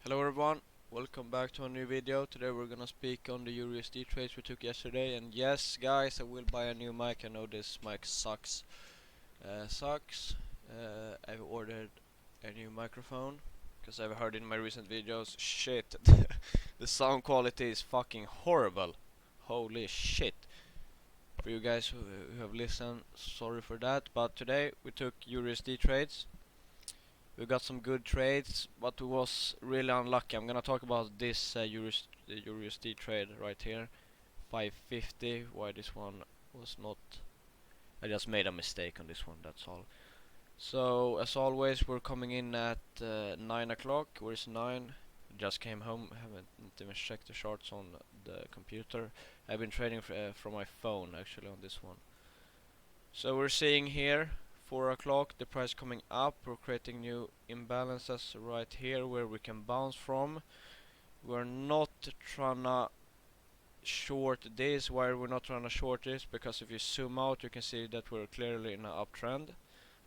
Hello everyone, welcome back to a new video. Today we're gonna speak on the USD trades we took yesterday, and yes guys, I will buy a new mic. I know this mic sucks. I've ordered a new microphone because I've heard in my recent videos, shit, the sound quality is fucking horrible. Holy shit. For you guys who have listened, sorry for that, but today we took USD trades. We got some good trades, but we was really unlucky. I'm gonna talk about this USD trade right here, 550. Why this one was not? I just made a mistake on this one. That's all. So as always, we're coming in at 9 o'clock. Where's 9? Just came home. Haven't even checked the charts on the computer. I've been trading from my phone actually on this one. So we're seeing here 4 o'clock, the price coming up. We're creating new imbalances right here where we can bounce from. We're not trying to short this. Why are we not trying to short this? Because if you zoom out, you can see that we're clearly in an uptrend.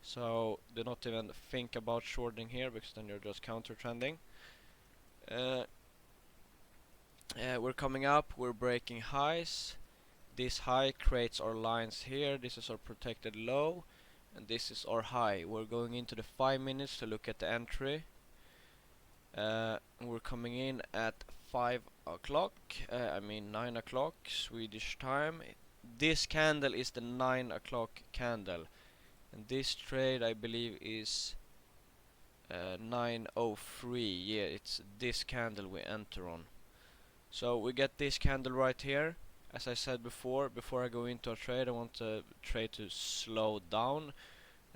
So do not even think about shorting here, because then you're just counter trending. We're coming up, we're breaking highs. This high creates our lines here. This is our protected low, and this is our high. We're going into the 5 minutes to look at the entry. We're coming in at 5 o'clock, 9 o'clock Swedish time. This candle is the 9 o'clock candle, and this trade I believe is 9:03. Yeah, it's this candle we enter on. So we get this candle right here. As I said before I go into a trade, I want the trade to slow down.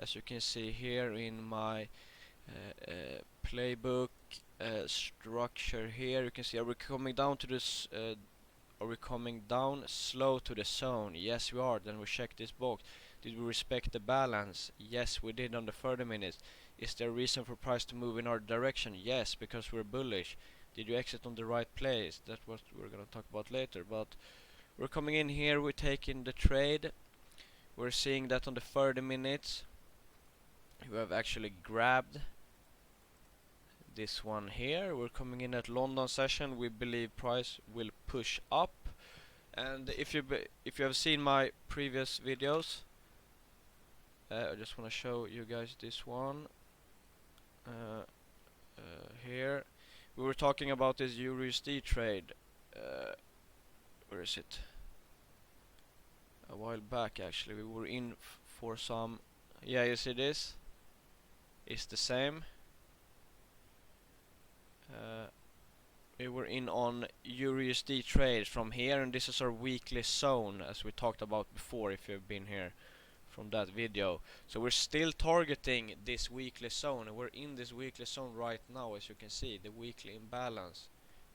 As you can see here in my playbook structure here, you can see, are we coming down to this? Are we coming down slow to the zone? Yes, we are. Then we check this box. Did we respect the balance? Yes, we did on the 30 minutes. Is there a reason for price to move in our direction? Yes, because we're bullish. Did you exit on the right place? That's what we're gonna talk about later. But we're coming in here, we're taking the trade. We're seeing that on the 30 minutes we have actually grabbed this one here. We're coming in at London session. We believe price will push up. And if you have seen my previous videos, I just want to show you guys this one here. We were talking about this USD trade. Where is it? A while back actually. We were in for some. Yeah, you see this? It's the same. We were in on USD trade from here, and this is our weekly zone, as we talked about before if you've been here from that video. So we're still targeting this weekly zone, and we're in this weekly zone right now, as you can see, the weekly imbalance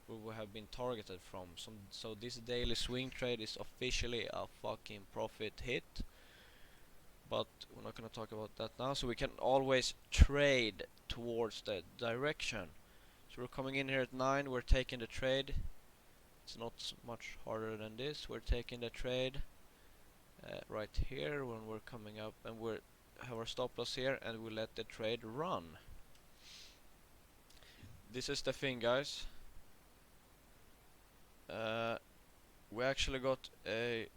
where we have been targeted from. So this daily swing trade is officially a fucking profit hit, but we're not gonna talk about that now. So we can always trade towards the direction. So we're coming in here at 9, we're taking the trade. It's not much harder than this. We're taking the trade right here when we're coming up, and we have our stop loss here, and we let the trade run. This is the thing, guys. We actually got a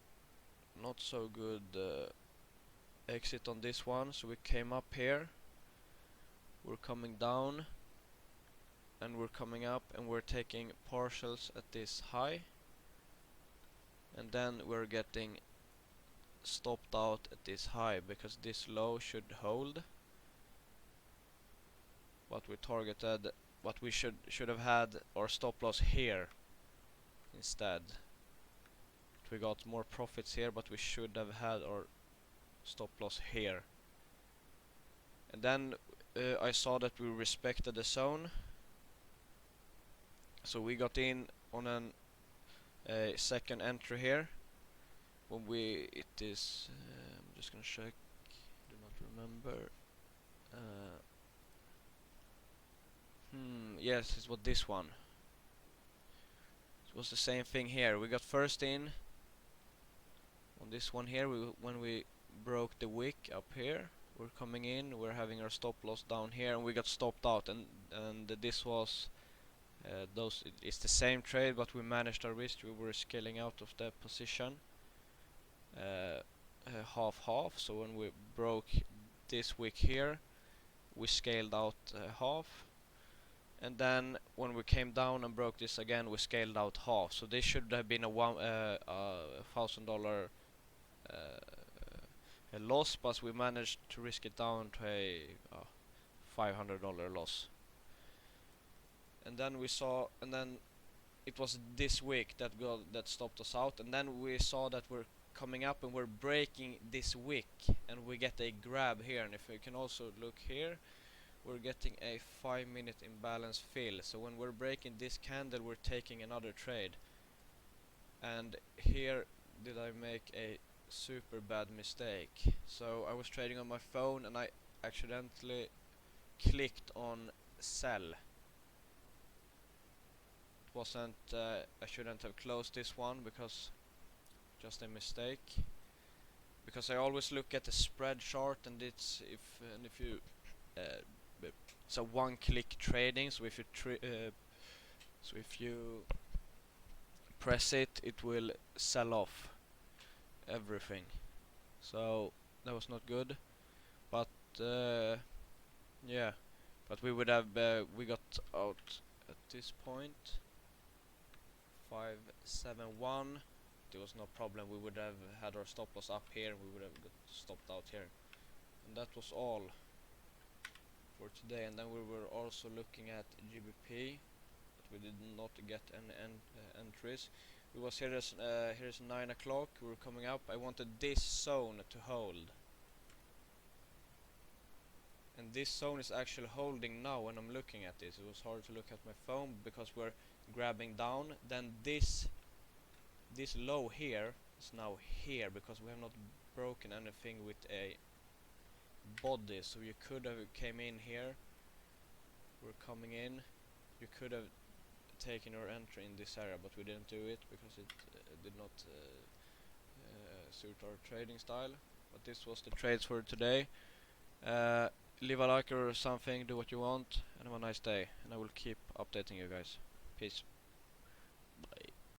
not so good exit on this one, so we came up here, we're coming down, and we're coming up, and we're taking partials at this high, and then we're getting stopped out at this high because this low should hold. But we targeted, but we should have had our stop loss here instead. We got more profits here, but we should have had our stop loss here. And then I saw that we respected the zone, so we got in on a second entry here. When it is, I'm just gonna check. Do not remember. Yes, it was this one. It was the same thing here. We got first in on this one here. When we broke the wick up here, we're coming in. We're having our stop loss down here, and we got stopped out. And this was It's the same trade, but we managed our risk. We were scaling out of that position, half half. So when we broke this wick here, we scaled out half, and then when we came down and broke this again, we scaled out half. So this should have been a $1,000 a loss, but we managed to risk it down to a $500 loss. And then it was this wick that stopped us out, and then we saw that we're coming up and we're breaking this wick, and we get a grab here. And if you can also look here, we're getting a 5-minute imbalance fill. So when we're breaking this candle, we're taking another trade. And here did I make a super bad mistake. So I was trading on my phone and I accidentally clicked on sell. I shouldn't have closed this one, because just a mistake. Because I always look at the spread chart, and it's if you so one-click trading. So if you press it, it will sell off everything. So that was not good. But yeah, but we would have we got out at this point. 571. There was no problem. We would have had our stop loss up here. We would have got stopped out here. And that was all for today. And then we were also looking at GBP, but we did not get any entries. We was here's 9 o'clock. We were coming up. I wanted this zone to hold, and this zone is actually holding now when I'm looking at this. It was hard to look at my phone because we're grabbing down. Then this low here is now here, because we have not broken anything with a body. So you could have came in here. We're coming in. You could have taken your entry in this area, but we didn't do it because it did not suit our trading style. But this was the trades for today. Leave a like or something, do what you want, and have a nice day, and I will keep updating you guys. Peace.